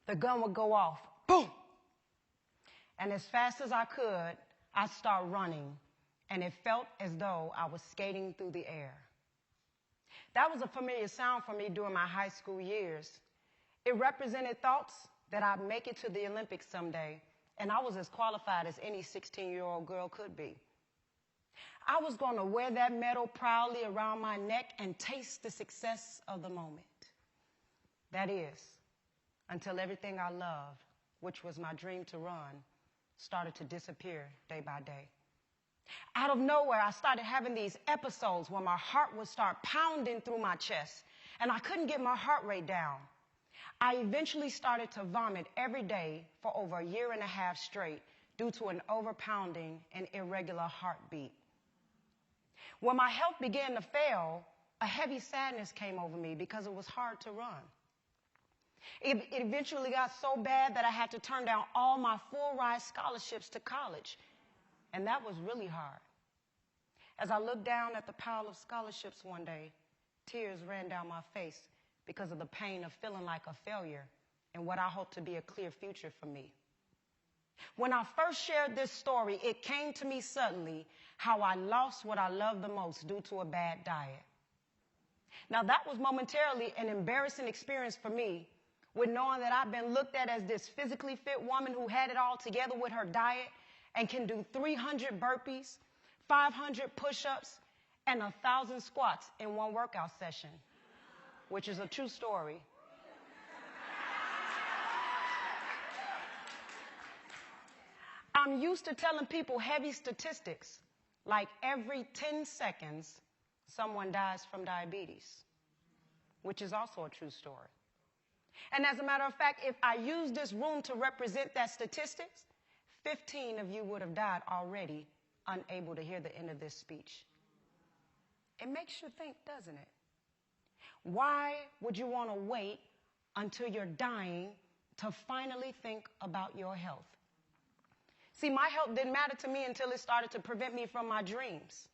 the gun would go off, boom. And as fast as I could, I'd start running, and it felt as though I was skating through the air. That was a familiar sound for me during my high school years. It represented thoughts that I'd make it to the Olympics someday, and I was as qualified as any 16-year-old girl could be. I was going to wear that medal proudly around my neck and taste the success of the moment. That is, until everything I loved, which was my dream to run, started to disappear day by day. Out of nowhere, I started having these episodes where my heart would start pounding through my chest, and I couldn't get my heart rate down. I eventually started to vomit every day for over a year and a half straight due to an overpounding and irregular heartbeat. When my health began to fail, a heavy sadness came over me because it was hard to run. It eventually got so bad that I had to turn down all my full-ride scholarships to college, and that was really hard. As I looked down at the pile of scholarships one day, tears ran down my face because of the pain of feeling like a failure in what I hoped to be a clear future for me. When I first shared this story, it came to me suddenly how I lost what I loved the most due to a bad diet. Now, that was momentarily an embarrassing experience for me, with knowing that I've been looked at as this physically fit woman who had it all together with her diet and can do 300 burpees, 500 push-ups, and 1,000 squats in one workout session, which is a true story. I'm used to telling people heavy statistics, like every 10 seconds, someone dies from diabetes, which is also a true story. And as a matter of fact, if I use this room to represent that statistics, 15 of you would have died already, unable to hear the end of this speech. It makes you think, doesn't it? Why would you want to wait until you're dying to finally think about your health? See, my health didn't matter to me until it started to prevent me from my dreams.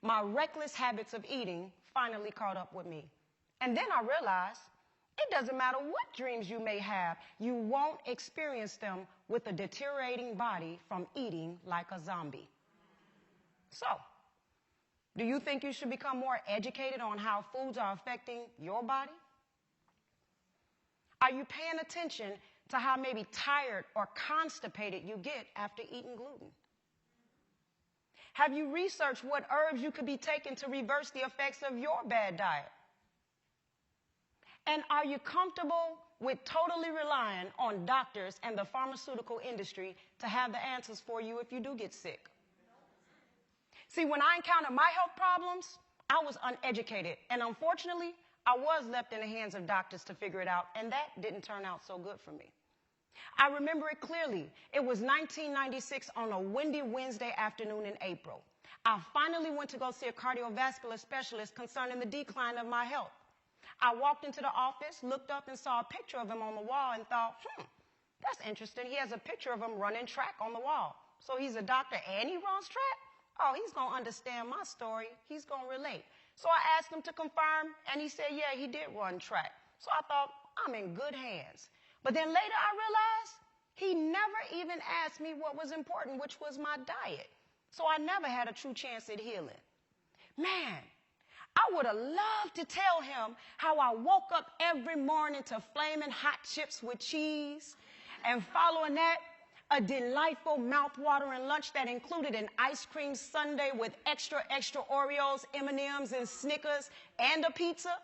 My reckless habits of eating finally caught up with me. And then I realized it doesn't matter what dreams you may have, you won't experience them with a deteriorating body from eating like a zombie. So, do you think you should become more educated on how foods are affecting your body? Are you paying attention to how maybe tired or constipated you get after eating gluten? Have you researched what herbs you could be taking to reverse the effects of your bad diet? And are you comfortable with totally relying on doctors and the pharmaceutical industry to have the answers for you if you do get sick? See, when I encountered my health problems, I was uneducated. And unfortunately, I was left in the hands of doctors to figure it out, and that didn't turn out so good for me. I remember it clearly. It was 1996 on a windy Wednesday afternoon in April. I finally went to go see a cardiovascular specialist concerning the decline of my health. I walked into the office, looked up and saw a picture of him on the wall and thought, that's interesting. He has a picture of him running track on the wall. So he's a doctor and he runs track? Oh, he's going to understand my story. He's going to relate. So I asked him to confirm, and he said, yeah, he did run track. So I thought, I'm in good hands. But then later I realized he never even asked me what was important, which was my diet. So I never had a true chance at healing. Man, I would have loved to tell him how I woke up every morning to flaming hot chips with cheese, and following that, a delightful mouth-watering lunch that included an ice cream sundae with extra Oreos, M&Ms, and Snickers, and a pizza.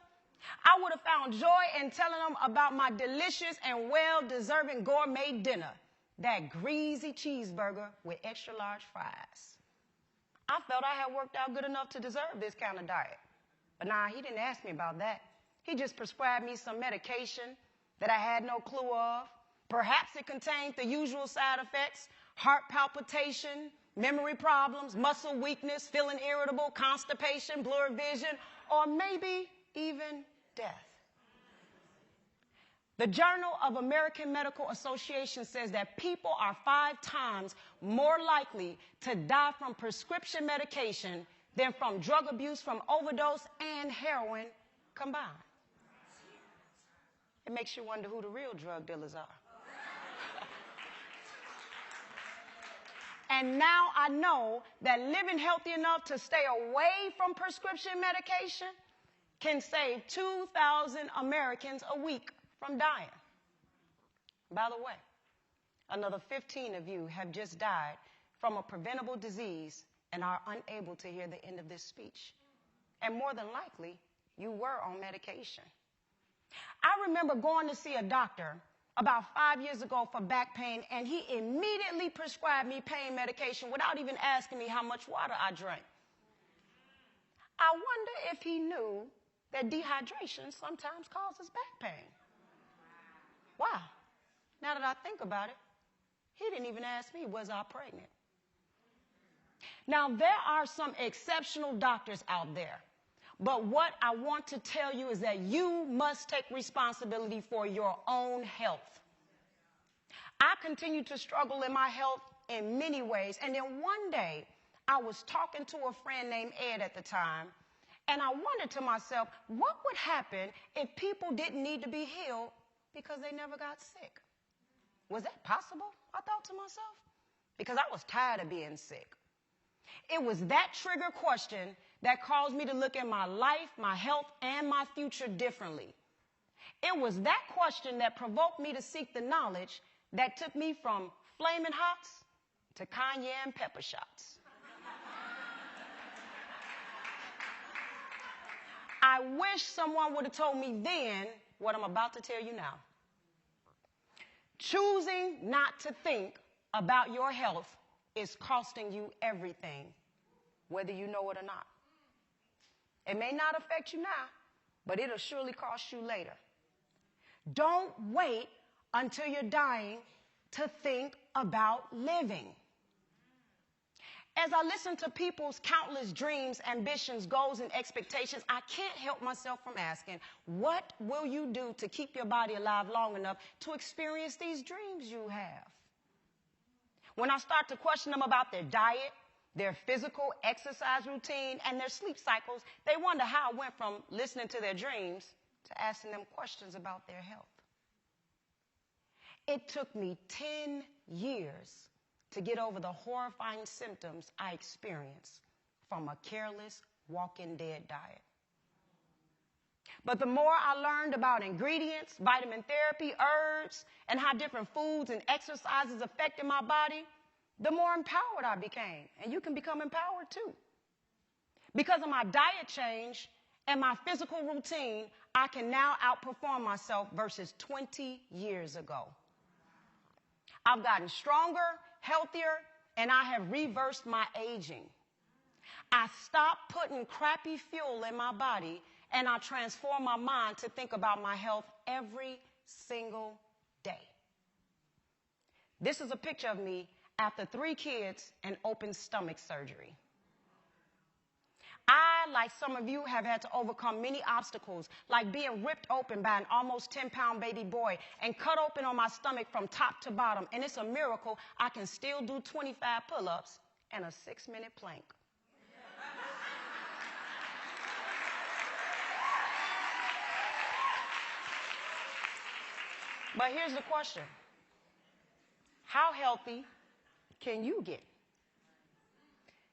I would have found joy in telling them about my delicious and well-deserving gourmet dinner, that greasy cheeseburger with extra large fries. I felt I had worked out good enough to deserve this kind of diet. But nah, he didn't ask me about that. He just prescribed me some medication that I had no clue of. Perhaps it contained the usual side effects: heart palpitation, memory problems, muscle weakness, feeling irritable, constipation, blurred vision, or maybe even death. The Journal of American Medical Association says that people are 5 times more likely to die from prescription medication than from drug abuse, from overdose, and heroin combined. It makes you wonder who the real drug dealers are. And now I know that living healthy enough to stay away from prescription medication can save 2,000 Americans a week from dying. By the way, another 15 of you have just died from a preventable disease and are unable to hear the end of this speech. And more than likely, you were on medication. I remember going to see a doctor about 5 years ago for back pain, and he immediately prescribed me pain medication without even asking me how much water I drank. I wonder if he knew that dehydration sometimes causes back pain. Wow. Now that I think about it, he didn't even ask me, was I pregnant? Now, there are some exceptional doctors out there, but what I want to tell you is that you must take responsibility for your own health. I continue to struggle in my health in many ways, and then one day I was talking to a friend named Ed at the time, and I wondered to myself, what would happen if people didn't need to be healed because they never got sick? Was that possible? I thought to myself, because I was tired of being sick. It was that trigger question that caused me to look at my life, my health, and my future differently. It was that question that provoked me to seek the knowledge that took me from flaming hots to cayenne pepper shots. I wish someone would have told me then what I'm about to tell you now. Choosing not to think about your health is costing you everything, whether you know it or not. It may not affect you now, but it'll surely cost you later. Don't wait until you're dying to think about living. As I listen to people's countless dreams, ambitions, goals, and expectations, I can't help myself from asking, what will you do to keep your body alive long enough to experience these dreams you have? When I start to question them about their diet, their physical exercise routine, and their sleep cycles, they wonder how I went from listening to their dreams to asking them questions about their health. It took me 10 years to get over the horrifying symptoms I experienced from a careless, walking dead diet. But the more I learned about ingredients, vitamin therapy, herbs, and how different foods and exercises affected my body, the more empowered I became. And you can become empowered too. Because of my diet change and my physical routine, I can now outperform myself versus 20 years ago. I've gotten stronger, healthier, and I have reversed my aging. I stopped putting crappy fuel in my body, and I transformed my mind to think about my health every single day. This is a picture of me after 3 kids and open stomach surgery. I, like some of you, have had to overcome many obstacles, like being ripped open by an almost 10-pound baby boy and cut open on my stomach from top to bottom. And it's a miracle I can still do 25 pull-ups and a 6-minute plank. But here's the question. How healthy can you get?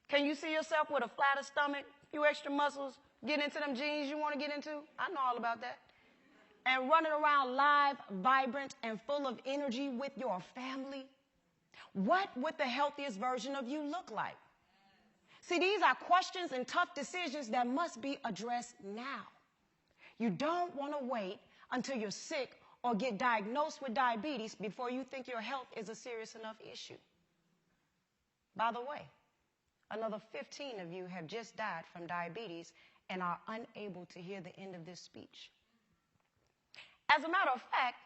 Can you see yourself with a flatter stomach, few extra muscles, get into them jeans you want to get into? I know all about that. And running around live, vibrant, and full of energy with your family? What would the healthiest version of you look like? See, these are questions and tough decisions that must be addressed now. You don't want to wait until you're sick or get diagnosed with diabetes before you think your health is a serious enough issue. By the way, another 15 of you have just died from diabetes and are unable to hear the end of this speech. As a matter of fact,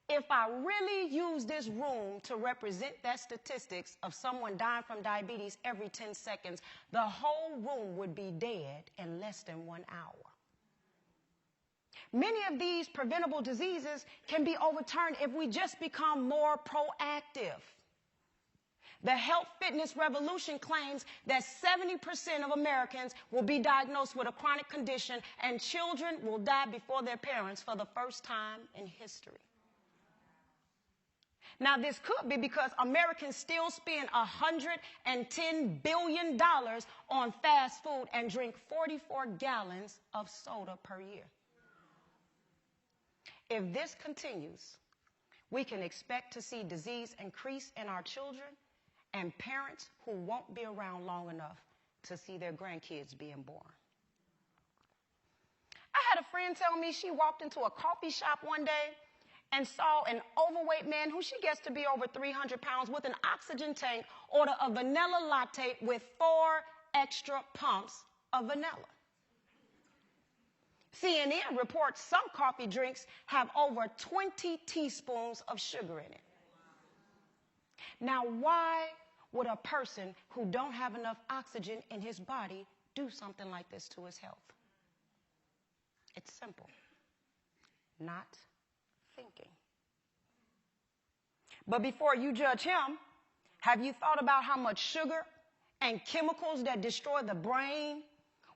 if I really use this room to represent that statistics of someone dying from diabetes every 10 seconds, the whole room would be dead in less than 1 hour. Many of these preventable diseases can be overturned if we just become more proactive. The health fitness revolution claims that 70% of Americans will be diagnosed with a chronic condition and children will die before their parents for the first time in history. Now, this could be because Americans still spend $110 billion on fast food and drink 44 gallons of soda per year. If this continues, we can expect to see disease increase in our children and parents who won't be around long enough to see their grandkids being born. I had a friend tell me she walked into a coffee shop one day and saw an overweight man who she gets to be over 300 pounds with an oxygen tank order a vanilla latte with 4 extra pumps of vanilla. CNN reports some coffee drinks have over 20 teaspoons of sugar in it. Now, why would a person who don't have enough oxygen in his body do something like this to his health? It's simple. Not thinking. But before you judge him, have you thought about how much sugar and chemicals that destroy the brain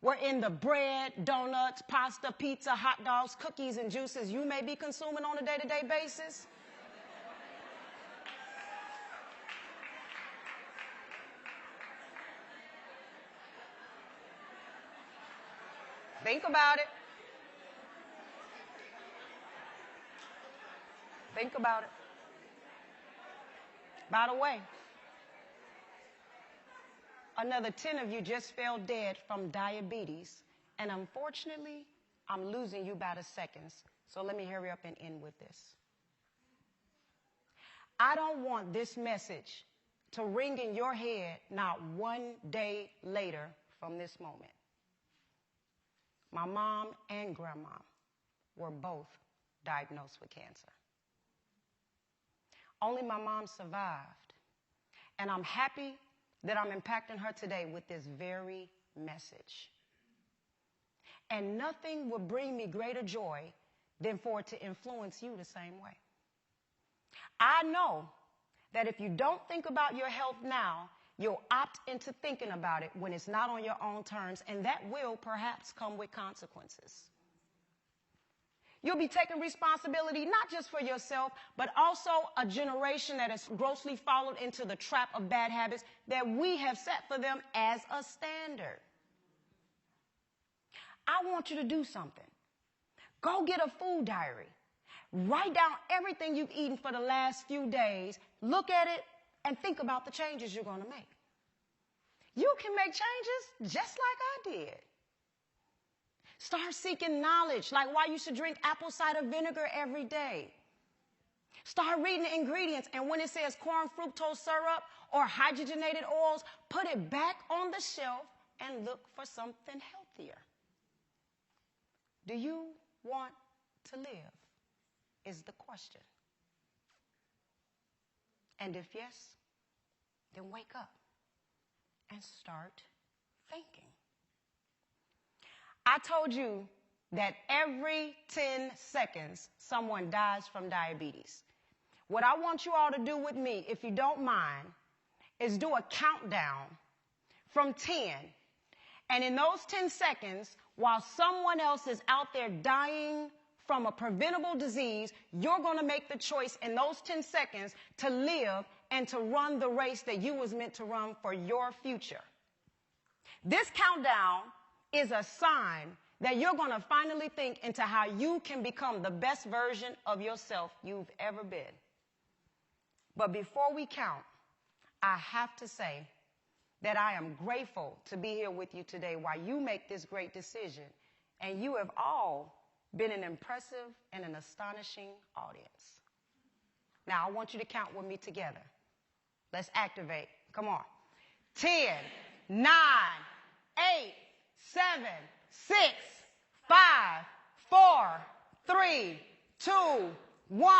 were in the bread, donuts, pasta, pizza, hot dogs, cookies, and juices you may be consuming on a day-to-day basis? Think about it. Think about it. By the way, another 10 of you just fell dead from diabetes, and unfortunately, I'm losing you by the seconds. So let me hurry up and end with this. I don't want this message to ring in your head not one day later from this moment. My mom and grandma were both diagnosed with cancer. Only my mom survived, and I'm happy that I'm impacting her today with this very message. And nothing will bring me greater joy than for it to influence you the same way. I know that if you don't think about your health now, you'll opt into thinking about it when it's not on your own terms, and that will perhaps come with consequences. You'll be taking responsibility not just for yourself, but also a generation that has grossly followed into the trap of bad habits that we have set for them as a standard. I want you to do something. Go get a food diary. Write down everything you've eaten for the last few days. Look at it and think about the changes you're going to make. You can make changes just like I did. Start seeking knowledge, like why you should drink apple cider vinegar every day. Start reading the ingredients, and when it says corn fructose syrup or hydrogenated oils, put it back on the shelf and look for something healthier. Do you want to live? Is the question. And if yes, then wake up and start thinking. I told you that every 10 seconds, someone dies from diabetes. What I want you all to do with me, if you don't mind, is do a countdown from 10. And in those 10 seconds, while someone else is out there dying from a preventable disease, you're going to make the choice in those 10 seconds to live and to run the race that you was meant to run for your future. This countdown is a sign that you're going to finally think into how you can become the best version of yourself you've ever been. But before we count, I have to say that I am grateful to be here with you today while you make this great decision. And you have all been an impressive and an astonishing audience. Now, I want you to count with me together. Let's activate. Come on. 10, 9, 8, 7, 6, 5, 4, 3, 2, 1.